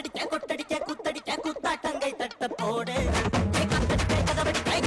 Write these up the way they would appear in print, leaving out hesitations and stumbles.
காத்தடிக்க கொட்டடிக்க குத்தடிக்க குத்தாட்டங்கை தட்ட போடு கதவடி கை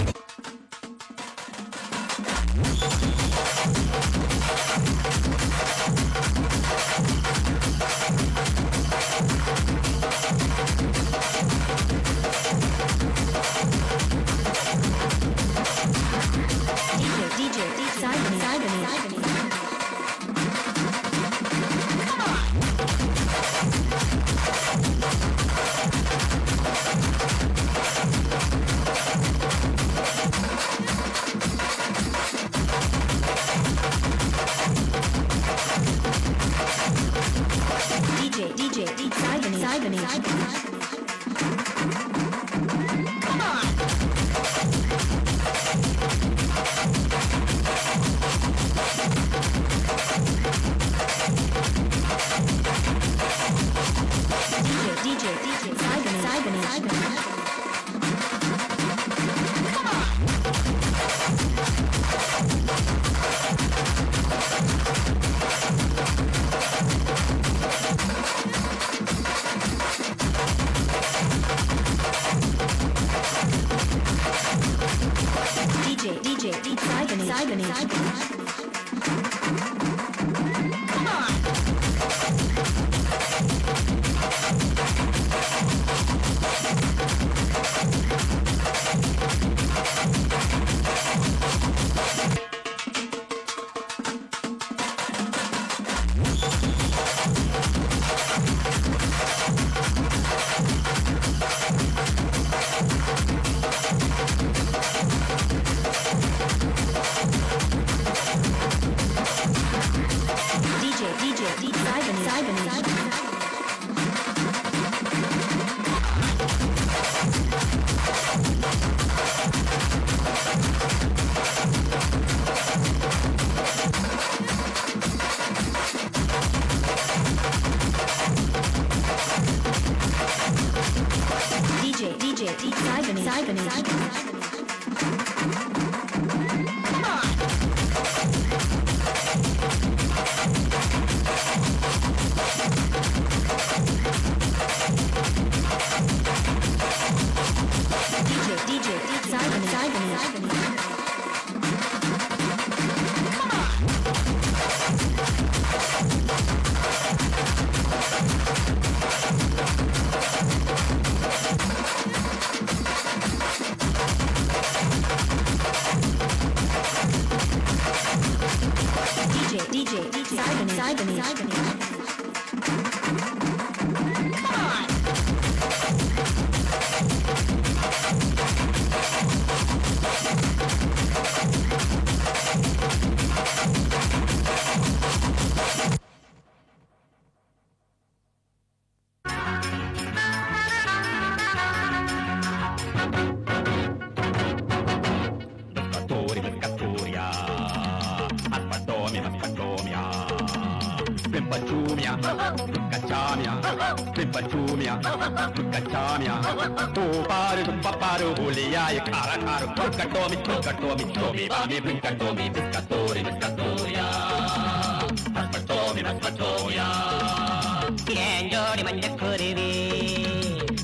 ஏஞ்சோடி மஞ்சக்குருவி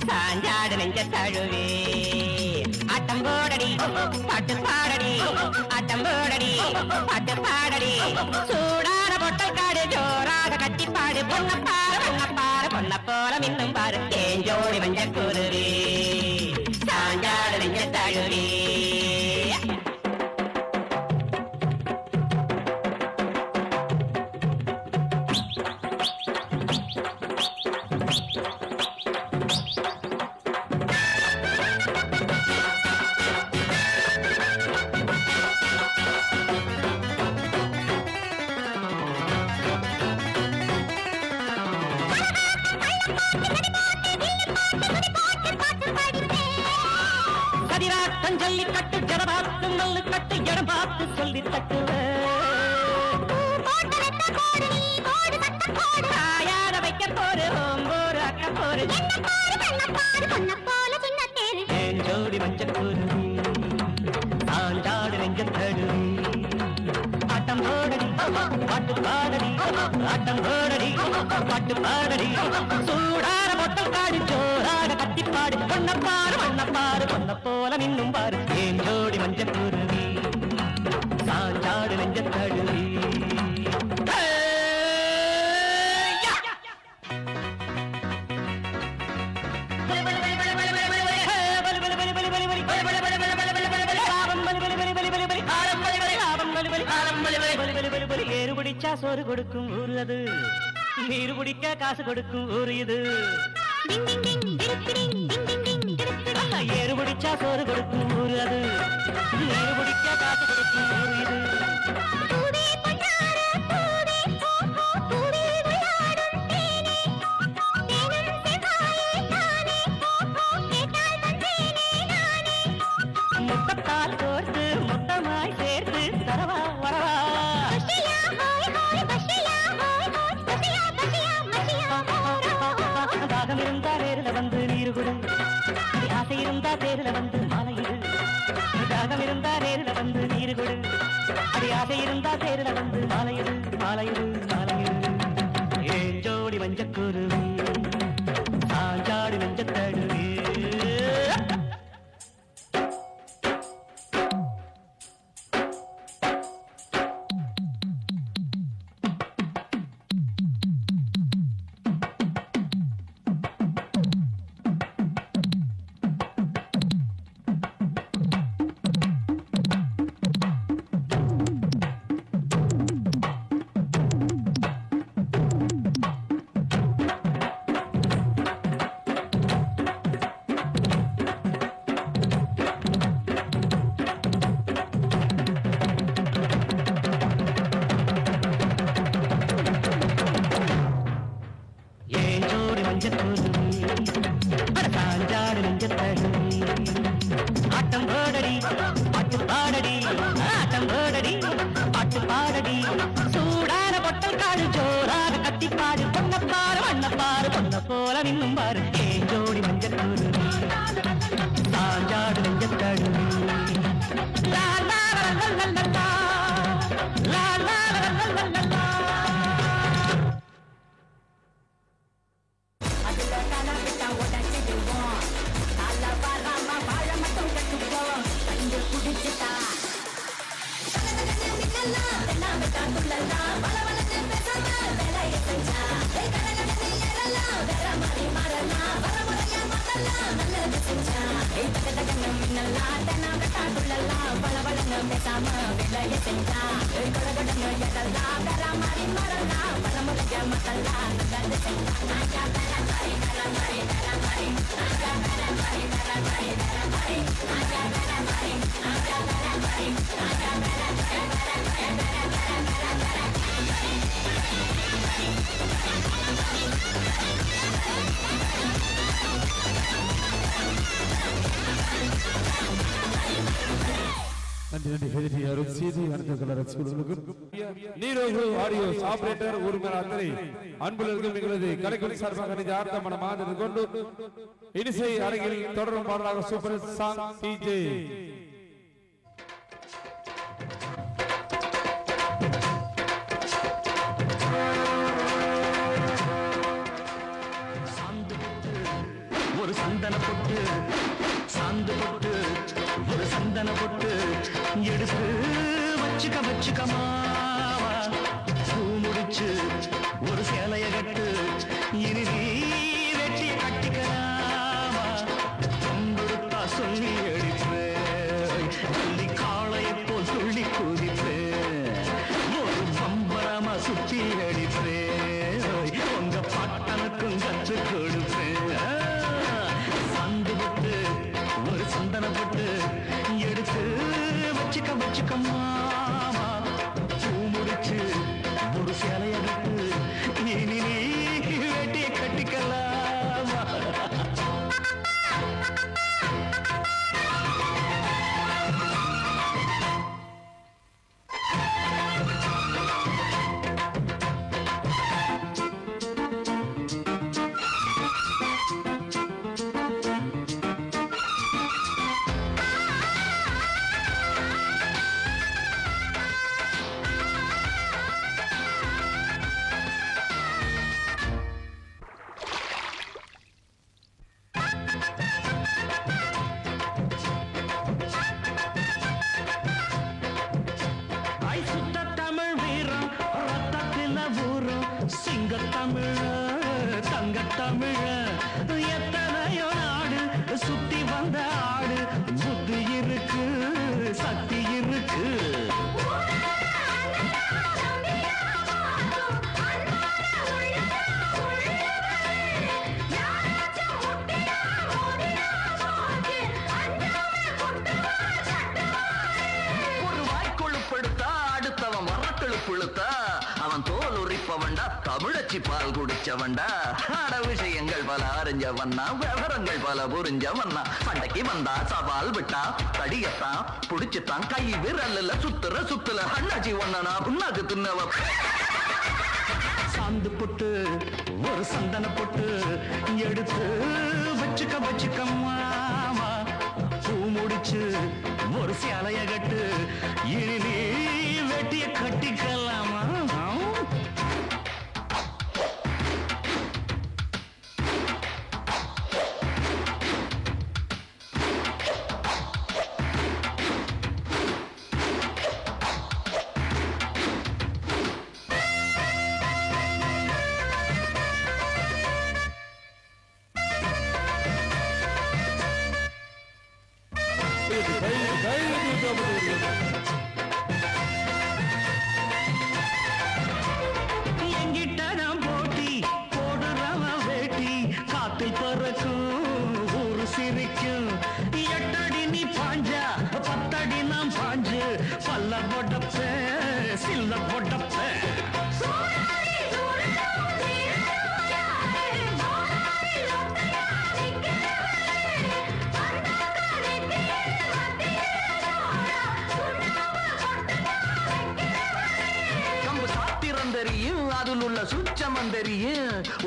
சாஞ்சாடு நெஞ்ச தழுவி ஆட்டம் போடடி பாட்டு பாடடி ஆட்டம் போடடி பாட்டு பாடடி சூடான பொட்டல் காடு ஜோராக கட்டிப்பாடு பொன்னப்பாரு பொன்னப்பாரு பொன்ன போல மின்னும் பாரு ஏஞ்சோடி மஞ்சக்குருவி சாஞ்சாடு நெஞ்ச தழுவி பாட்டு பாடடி சூடார பொட்டல் காடி வச்சா சோறு கொடுக்கும் ஊரு அது, நீர் குடிக்க காசு கொடுக்கும் ஊரு இது. ஏறு பிடிச்சா சோறு கொடுக்கும் ஊரு அது, நீர் குடிக்க காசு கொடுக்கும் ஊரு இது. முட்டத்தால் கோர்த்து மொத்தமாய் சேர்த்து தரவா வரவா. தாகம் இருந்தா நேரில் வந்து நீரு கொடு, ஆசை இருந்தா தேரில் வந்து மாலையிடு. தாகம் இருந்தா நேரில் வந்து நீரு கொடு, அது ஆசை இருந்தா தேரில் வந்து மாலையிடு மாலையிடு மாலையிடு. ஏன் ஜோடி மஞ்சக்குருவி சாஞ்சாடி நெஞ்சத்தழுவி. ஆட்டம் போடடி பாட்டு பாடடி, ஆட்டம் போடடி பாட்டு பாடடி. சூடான பொட்டல் காடு ஜோரான கத்திப்பாடு, பொன்னப்பாரு வண்ணப்பாரு பொன்ன போல நின்னும் பாரு. ஏன் ஜோடி மஞ்சள் குருவி சாஞ்சாடு நெஞ்சல் தழுவி. லா லா லா லா லா லா லா லா லா லா லா. நீரோகு ஆடியோஸ் ஆபரேட்டர் உரிமையாளர் அத்தனை அன்புலர்கள் எங்களது கலைக்குழு சார்பாக ஆர்த்தமான மாதிரி கொண்டு இனிசை அரங்கில் தொடரும் பாடலாக சூப்பர் சாங் டிஜே ஒரு சந்தன பொட்டு சாந்து பொட்டு, ஒரு சந்தன பொட்டு எடுத்து வச்சுக்க வச்சுக்க மாவா. பூ முடிச்சு ஒரு சேலைய கட்டு, இனி நீ வெட்டி கட்டிக்கலாமா. கொம்புடுத்தா சொல்லி அடிப்பேன், சொல்லி காளையை போல் சொல்லி குதிப்பேன், ஒரு பம்பரமா சுத்தி அடிப்பேன், உங்க பாட்டனுக்கும் கற்று கொடுப்பேன். ஒரு சந்தன போட்டு எடுத்து வச்சுக்க வச்சுக்க மாமா. பூ முடிச்சு ஒரு சேலைய கட்டு, இனி நீ வேட்டியை கட்டிக்கலாமா. குடிச்சவன்டா தமிழச்சி பால் குடிச்சவன்டா ஆட விஷயங்கள் பல அறிஞ்சவன்னா விவரங்கள் பல புரிஞ்சவன்னா சண்டைக்கு வந்தா சவால் விட்டா தடியத்தான் புடிச்சுத்தான் கை விரல்ல சுத்துல அண்ணாச்சி ஒன்னா புண்ணாக்கு தின்னவ சாந்து பொட்டு ஒரு சந்தன பொட்டு எடுத்து வச்சுக்க மாமா பூ முடிச்சு ஒரு சேலைய கட்டு இனி நீ வெட்டிய கட்டிக்கலாமா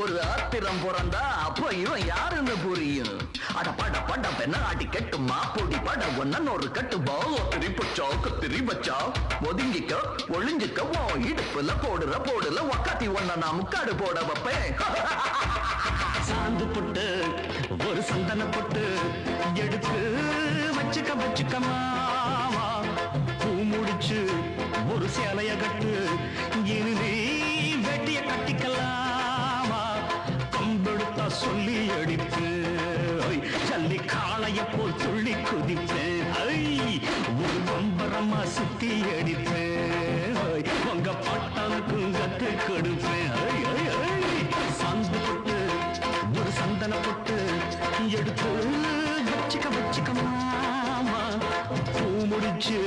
ஒரு ஆத்திரம் பிறந்தா அப்போ இவன் யாருன்னு புரியும் அட பட பட பெண்ணாட்டி கெட்டு மாப்பொடி பட ஒன்னொரு கட்டு திரிப்பச்சா கத்திரி வச்சா ஒதுங்கிக்க ஒளிஞ்சிக்க இடுப்புல போடுல ஒக்காத்தி ஒன்ன நான் முக்காடு போட வைப்பேன் சாந்து பொட்டு ஒரு சந்தன பொட்டு எடுத்து வச்சுக்க மாமா பூ முடிச்சு ஒரு சேலைய கட்டு இனி நீ வெட்டிய கட்டிக்கலாமா கம்பெடுத்தா சொல்லி அடிப்பேன் சல்லி காளைய போல் துள்ளி குதிப்பேன் ஒரு பம்பரமா சுத்தி அடிப்பேன் உங்க பட்டானுக்கும் கத்து கொடுப்பேன் சாந்து பொட்டு ஒரு சந்தன பொட்டு எடுத்து வச்சுக்க மாமா பூ முடிச்சு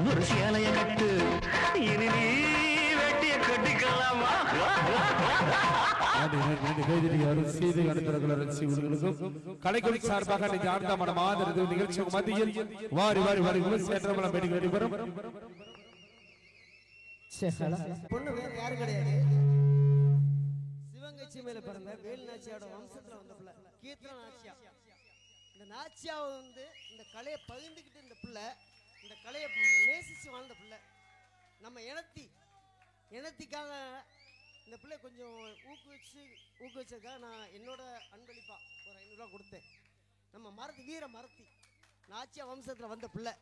ஒரு சேலைய கட்டு இனி நீ வெட்டிய கட்டிக்கலாமா கலைக்குழு சார்பாக நிகழ்ச்சி மத்தியில் வாரி வாரி வாரி பொண்ணு வேற யாரும் கிடையாது சிவங்கச்சி மேல பிறந்த வேலு நாச்சியோட வம்சத்துல வந்த பிள்ளை கீர்த்தன நாச்சியா இந்த நாச்சியாவை வந்து இந்த கலையை பகிர்ந்துக்கிட்டு இந்த பிள்ளை இந்த கலையை நேசிச்சு வாழ்ந்த பிள்ளை நம்ம இனத்திக்காக இந்த பிள்ளை கொஞ்சம் ஊக்குவிச்சதுக்காக நான் என்னோட அன்பளிப்பா ஒரு 500 ரூபா கொடுத்தேன் நம்ம வீர மரத்தி நாச்சியா வம்சத்துல வந்த பிள்ளை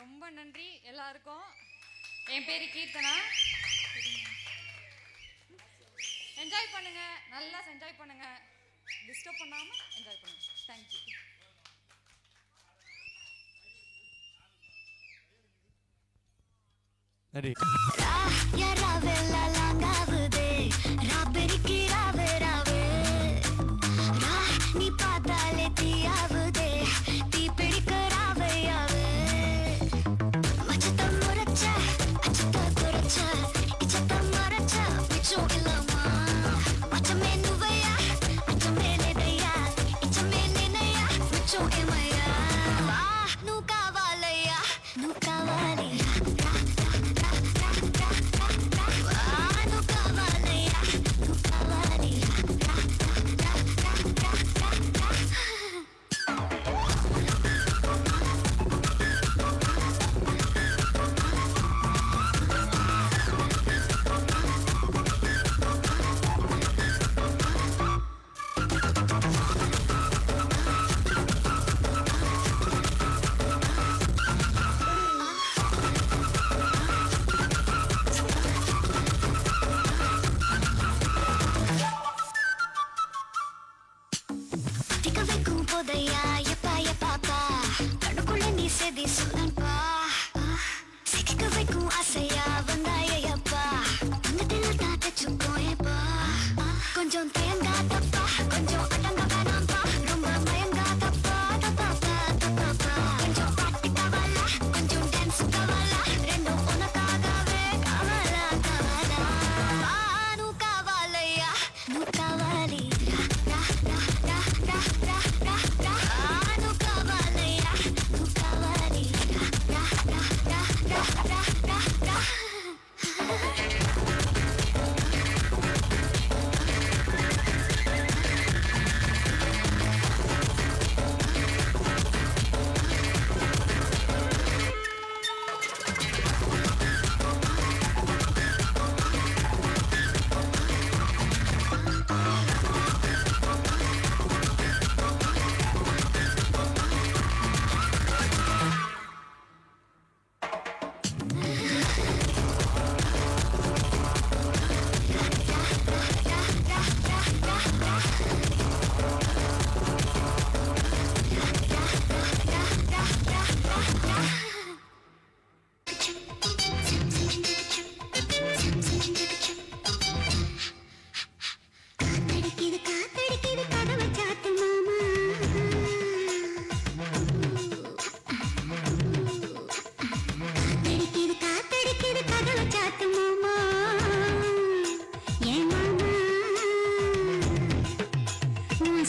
ரொம்ப நன்றி எல்லாருக்கும் என் பேரு கீர்த்தனா என்ஜாய் பண்ணுங்க நல்லா என்ஜாய் பண்ணுங்க டிஸ்டர்ப் பண்ணாம என்ஜாய் பண்ணுங்க தேங்க்யூ நன்றி நீ பார்த்தாலே தீயாவுதே தீ பிடிக்கிறாவே மச்சத்தம் முறைச்ச அச்சத்த குறைச்ச இச்சத்தம் மறைச்ச பிச்சும் இல்லாமா மச்சமே நுவையா அச்சமே நெதையா இச்சமே நினையா பிச்சும் இமையா நூ காவாலையா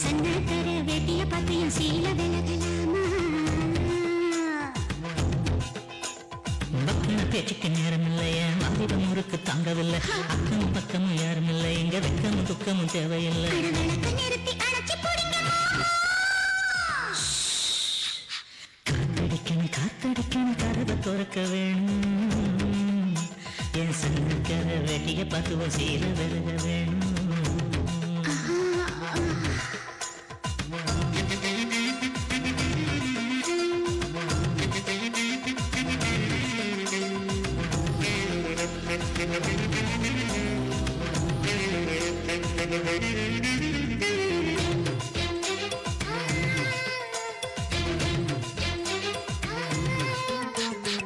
சன்னக்கர வேட்டிய பார்த்து சீல விலகலாமா பக்கன பேச்சுக்கு நேரம் இல்லையா வாலிபம் முறுக்கு தாங்கவில்லை அக்கமும் பக்கமும் யாரும் இல்லை இங்க வெக்கமும் துக்கமும் தேவையில்லை விளக்க நிறுத்தி அணைச்சி காத்தடிக்கணும் காத்தடிக்கணும் கதவை திறக்க வேணும் என் சன்னக்கர வேட்டிய பார்த்து சீல விலக வேணும்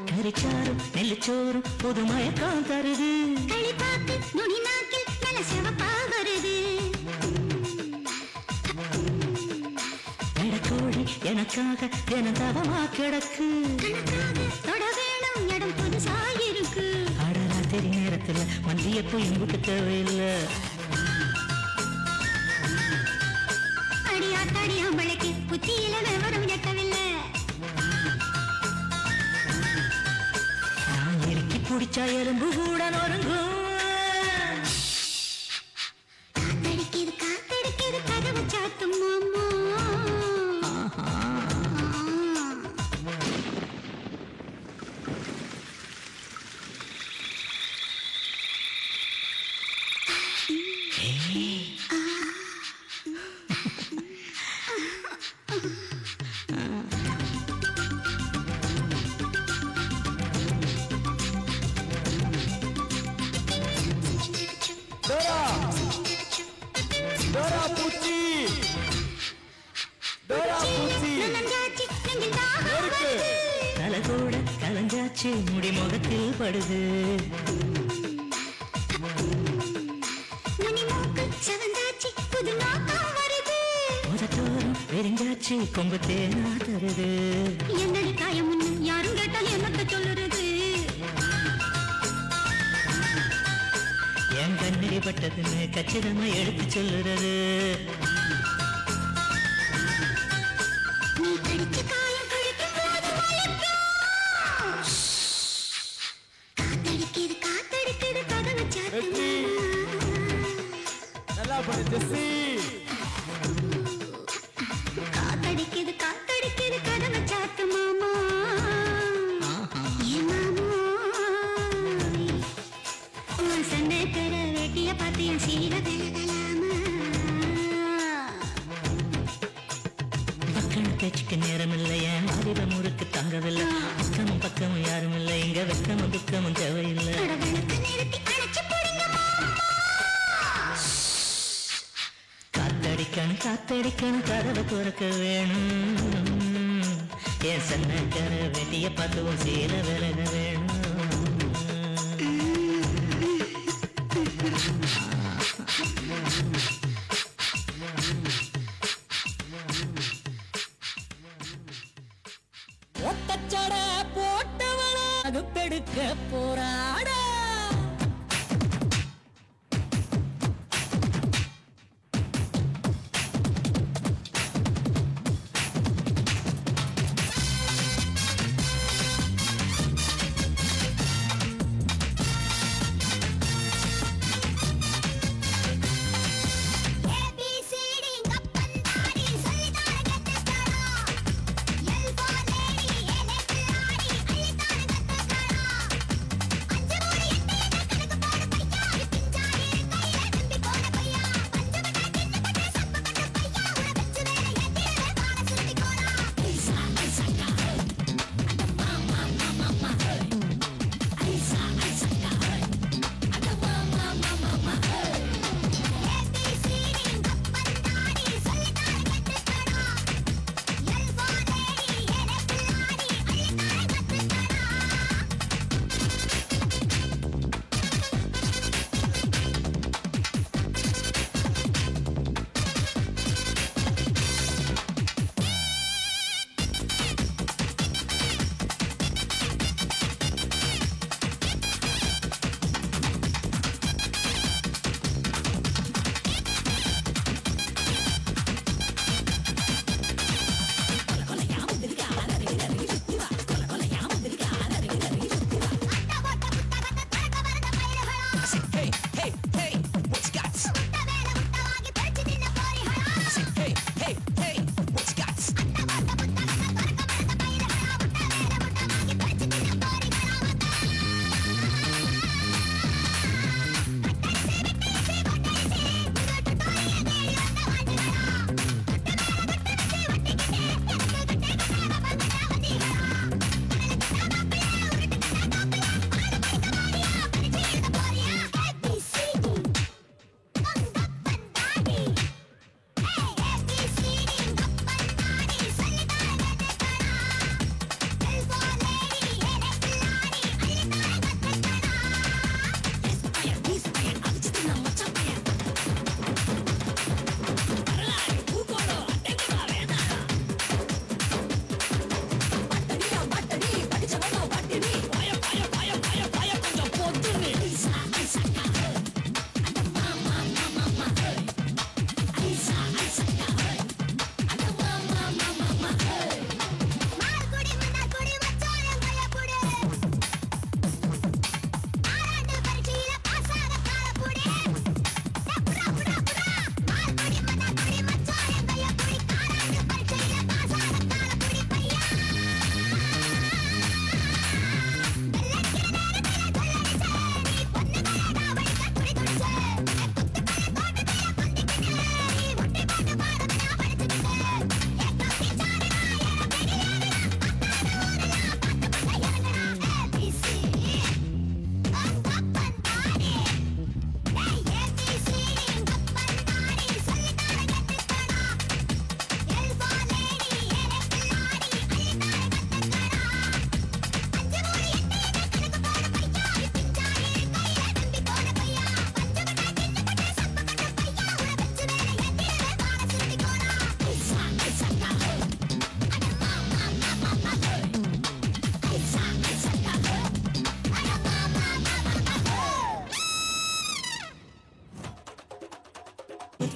கறிச்சாரும் நெல்லுச்சோறும் புது மயக்கம் தருது களிப்பாக்கு நுனி நாக்கில் நல்ல சிவப்பா வருது கோழி எனக்காக எனதவமா கிடக்கு கணக்காக தொட வேணும் இடம் புதுசாயிருக்கு ஆடராத்திரி நேரத்துல மந்திய போய் இங்குட்டு தேவையில்லை அடியாத்தாடி அம்பளைக்கு புத்தியில விவரம் எட்டவில்லை நான் இறுக்கி பிடிச்சா எலும்பு கூட நொறுங்கும் காத்தடிக்குது காத்தடிக்குது கதவு சாத்தும் மாமா தலகோட கலஞ்சாச்சு முடி முகத்தில் படுது மணிமூக்கு சவந்தாச்சு புது நோக்கம் வருது முதத்தோறும் வெறிஞ்சாச்சு கொம்பு தேனா தருது என்னடி காயம் ஒண்ணு யாரும் கேட்டாலும் என்னத்த சொல்லுறது என் கண்ணடி பட்டதுன்னு கச்சிதமா எடுத்து சொல்லுறது நீ கடிச்ச காயம் கழிக்கும் போது காத்தடிக்குது காத்தடிக்குது கதவு சாத்தும் நல்லா பண்ணு ஜெஸ்ஸி காத்தடிக்குது காத்தடிக்குது கதவு சாத்து மாமா ஏ மாமா உன் சன்னக்கர வேட்டிய பார்த்து என் சீல விலகலாமா பக்கன பேச்சுக்கு நேரம் இல்லையா வாலிபம் முறுக்கு தாங்கவில்லை அக்கமும் பக்கமும் யாரும் இல்லை இங்க வெக்கமும் துக்கமும் தேவையில்லை விளக்க நிறுத்தி அணைச்சு போடுங்க காத்தடிக்கணும் காத்தடிக்கணும் கதவை திறக்க வேணும் என் சன்னக்கர வெட்டிய பார்த்து சீல விலக வேணும் ஒட்டச்சட போட்டவளாக பெடுக்க போராட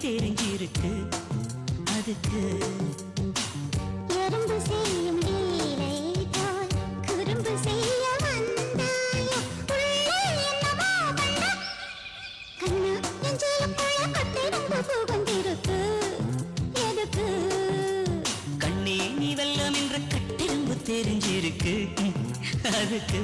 தெரிஞ்சிருக்கு அதுக்கு எறும்பு செய்யும் லீலை போல் குறும்பு செய்ய வந்தாயோ உள்ளே என்னவோ வந்த கண்ணா நெஞ்சிலுக்குள்ள கட்டிருந்து புகுந்திருக்கு எதுக்கு கண்ணே நீ வெல்லம் என்ற கட்டிரும்பு தெரிஞ்சிருக்கு அதுக்கு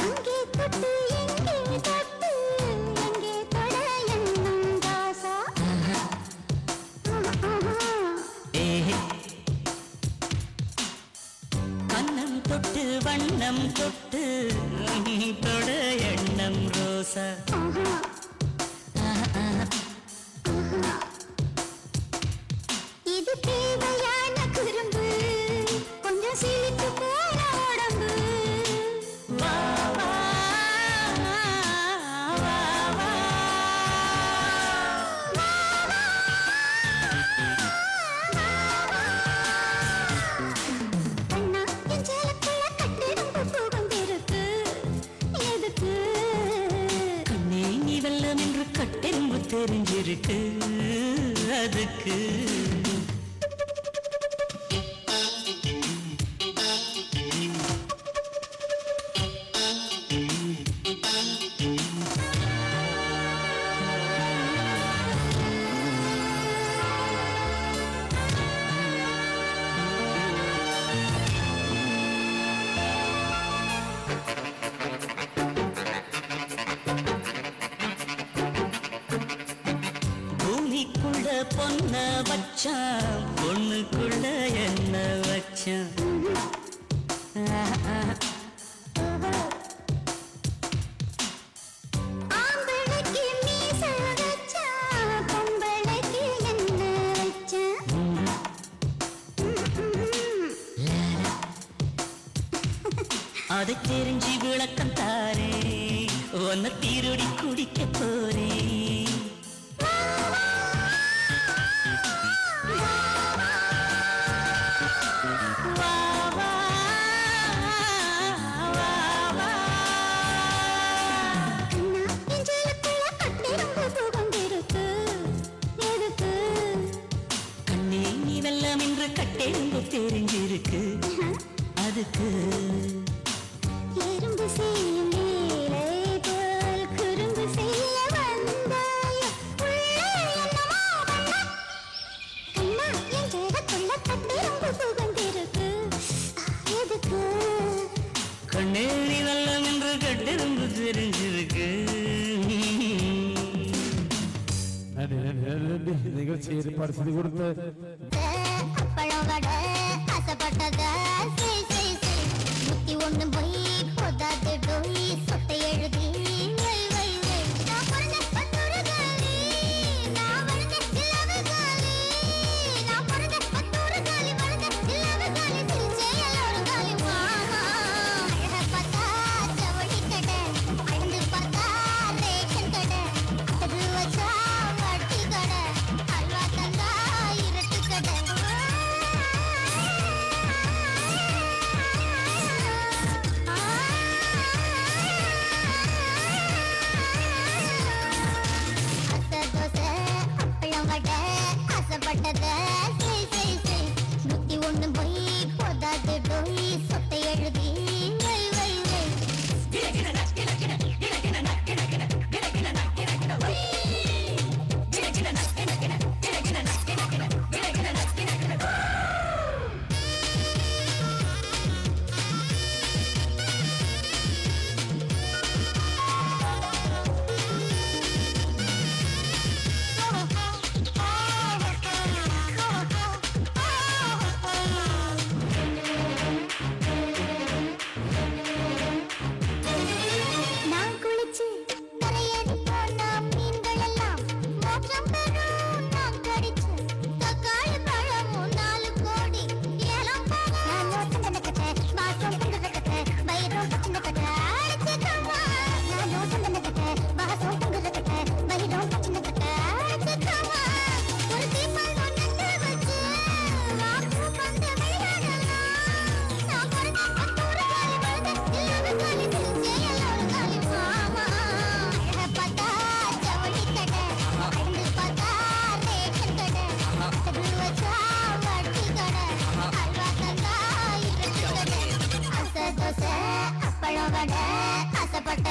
அங்கே தொட்டு எங்கே தொட்டு எங்கே தொட எண்ணம் ராசா கண்ணம் தொட்டு வண்ணம் தொட்டு தொட எண்ணம் ரோசா இது தேவையான குறும்பு கொஞ்சம் சிலித்து போன உடம்பு வா வா வா வா கண்ணா நெஞ்சிலுக்குள்ள கட்டிருந்து புகுந்திருக்கு எதுக்கு கண்ணே நீ வெல்லம் என்று கட்டெரும்பு தெரிஞ்சிருக்கு அதுக்கு பூமிக்குள்ள பொண்ண வச்சான் பொண்ணுக்குள்ள என்ன வச்சான் ஆம்பளைக்கு மீச வச்சா பொம்பளைக்கு என்ன வச்சா அதை தெரிஞ்சு விளக்கம் தாரே உன்னை தீருடி குடிக்க போறேன் வா வா வா வா கண்ணா நெஞ்சிலுக்குள்ள கட்டிருந்து புகுந்திருக்கு எதுக்கு கண்ணே நீ வெல்லம் என்று கட்டெரும்பு தெரிஞ்சிருக்கு அதுக்கு எறும்பு செய்யும் லீலை போல் குறும்பு செய்ய வந்தாயோ உள்ளே என்னவோ வந்த கண்ணா நெஞ்சிலுக்குள்ள கட்டிருந்து புகுந்திருக்கு எதுக்கு கண்ணே நீ வெல்லம் என்று கட்டெரும்பு தெரிஞ்சிருக்கு நன்றி நிகழ்ச்சி ஏற்பாடு செய்து கொடுத்த அப்பளோட ஆசைப்பட்டத செய் செய் செய் முத்தி ஒண்ணு போய் போதாது டோய் சொத்தை எழுதி வை வை வை நான் பிறந்த பத்தொரு காலி நான் வளர்ந்த சிலவு காலி நான் பிறந்த பத்தொரு காலி வளர்ந்த சிலவு காலி சிரிச்சே எல்லோரும் காலி மாமா அழக பார்த்தா ஜவுளி கடை அழந்து பார்த்தா ரேஷன் கடை அது வச்சா வட்டி கடை அல்வா தந்தா இரட்டு கடை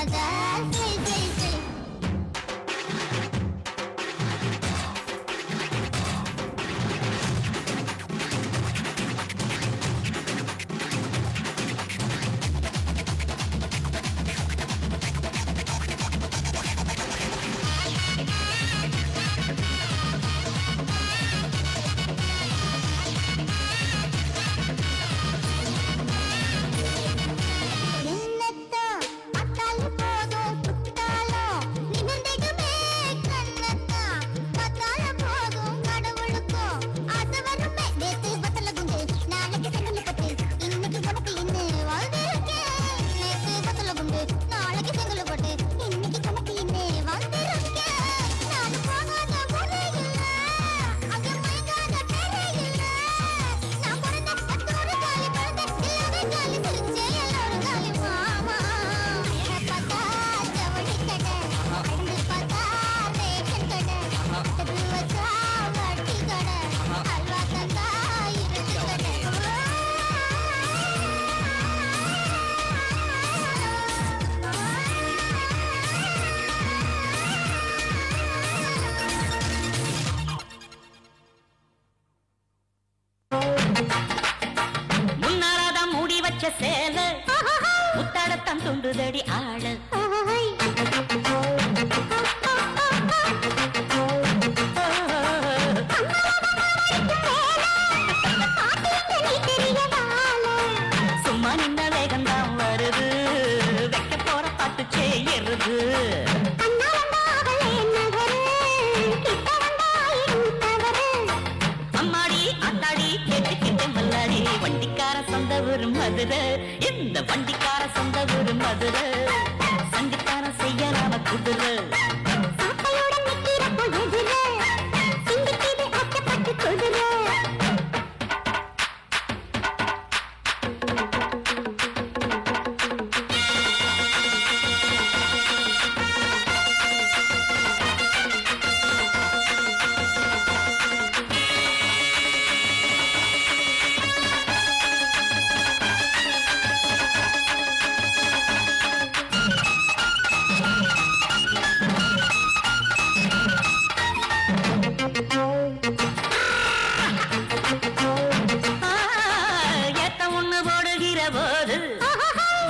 ஆசைப்பட்டத செய் செய் செய் சேல முத்தாடத்தான் துண்டுதடி ஆள சும்மா நின்ன வேகம்தான் வருது வைக்க போற பாட்டு செய்யறது அம்மாடி அத்தாடி கேட்டுக்கிட்ட மல்லாடி வண்டிக்கார சொந்த ஊர் மதுரை இந்த வண்டிக்கார சொந்த ஊர் மதுரை சண்டிக்கார செய்யலாம குதிரை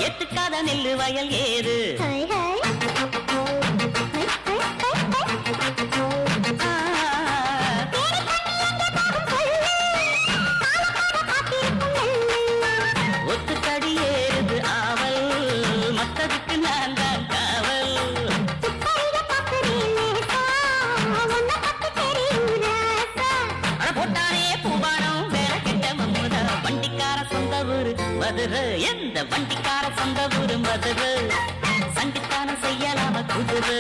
எத்துக்காத நெல்லு வயல் ஏறு ஒத்துக்கடி ஏறுது ஆவல் மத்ததுக்கு நான் தான் காவல் போட்டானே பூவானம் வேற கெட்ட மம்முத வண்டிக்கார சொந்த ஊரு மதுரை எந்த வண்டிக்கார சொந்த ஊரு மதுரை சண்டித்தான செய்யலாம குதிரை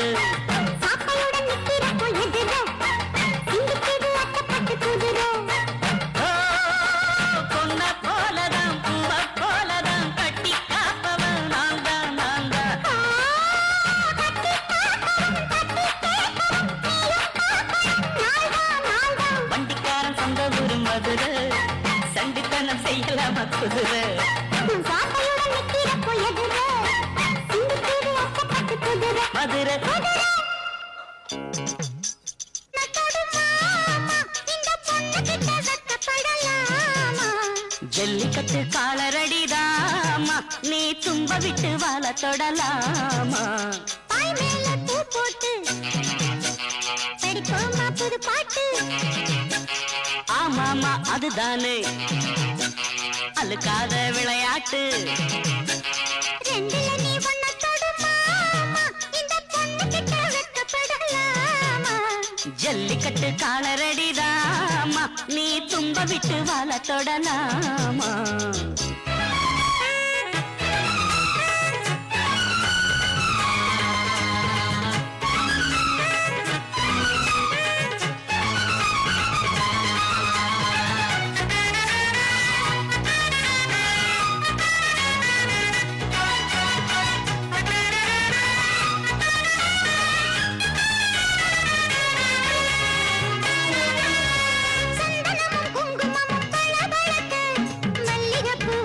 பொண்ண போலதான் பூவ போலதான் கட்டி காப்பவன் நான் தான் நான் தான் வண்டிக்காரன் சொந்த ஊரு மதுரை சண்டித்தனம் செய்யலாம குதிரை மதுரை ஜல்லிக்கட்டு காலரடிதாமா நீ தும்ப விட்டு வாழ தொடலாமா ஆமாமா அதுதானே அழுக்காத விளையாட்டு ஜல்லிக்கட்டு காலரடிதாமா நீ தும்ப விட்டு வாழ தொடலாமா குங்குமம் பளபளக்க மல்லிகைப்பூ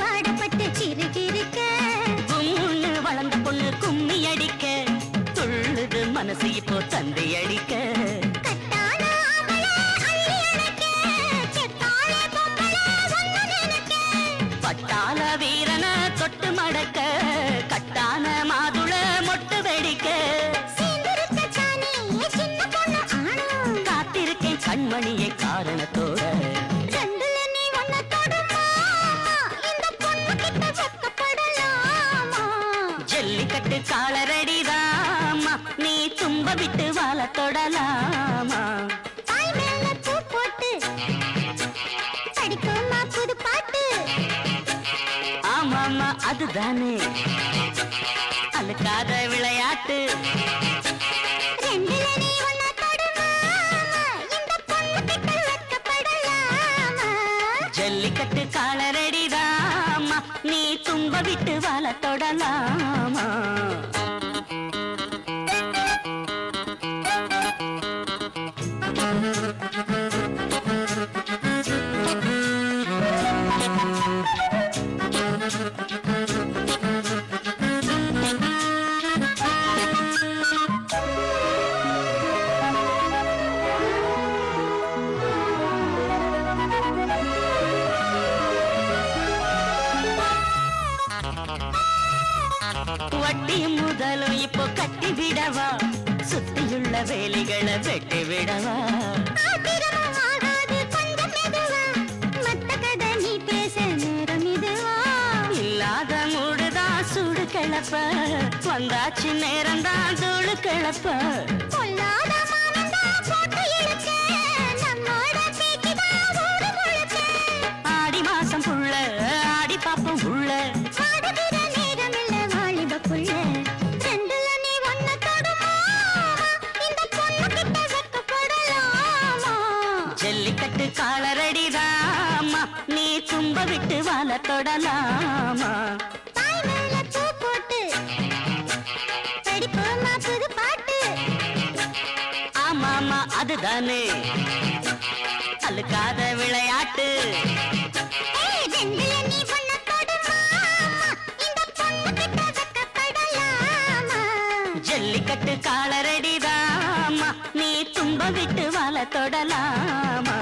மணியை காரணத்தோட ரெண்டுல நீ ஒன்ன தொடுமா இந்த பொண்ணு கிட்ட வெட்கப்படலாமா ஜல்லிக்கட்டு காலரடிதாமா நீ தும்ப விட்டு வாழ தொடலாமா தாய் மேல பூ போட்டு படிக்குமா புது பாட்டு ஆமாமா அதுதானே அழுக்காத விளையாட்டு ரெண்டுல நீ ஒன்ன தொடுமா இந்த பொண்ணு கிட்ட வெட்கப்படலாமா ஜல்லிக்கட்டு காலரடிதாமா நீ தும்ப விட்டு வாழ தொடலாமா வட்டி முதலும் இப்போ கட்டி விடவா சுத்தியுள்ள வேலிகளை வெட்டி விடவா ஆத்திரமும் ஆகாது கொஞ்சம் மெதுவா மத்த கதை நீ பேச நேரம் இதுவா இல்லாத மூடுதான் சூடு கிளப்ப வந்தாச்சு நேரம்தான் தூளு கிளப்ப பொல்லாத மானந்தா போட்டு இழுக்க நம்மோட பேக்கிதான் ஊரு முழுக்க ஆடி மாசம் புள்ள ஆடி பாப்போம் புள்ள ஆடுகிற நேரமில்ல வாலிப புள்ள ரெண்டுல நீ ஒன்ன தொடுமா இந்த பொண்ணு கிட்ட வெட்கப்படலாமா ஜல்லிக்கட்டு காலரடிதாமா நீ தும்ப விட்டு வாழ தொடலாமா தாய் மேல பூ போட்டு படிப்போமா புது பாட்டு ஆமாமா அதுதானே அழுக்காத விளையாட்டு ஏய் ரெண்டுல நீ ஒன்ன தொடுமா இந்த பொண்ணு கிட்ட வெட்கப்படலாமா ஜல்லிக்கட்டு காலரடிதாமா நீ தும்ப விட்டு வாழ தொடலாமா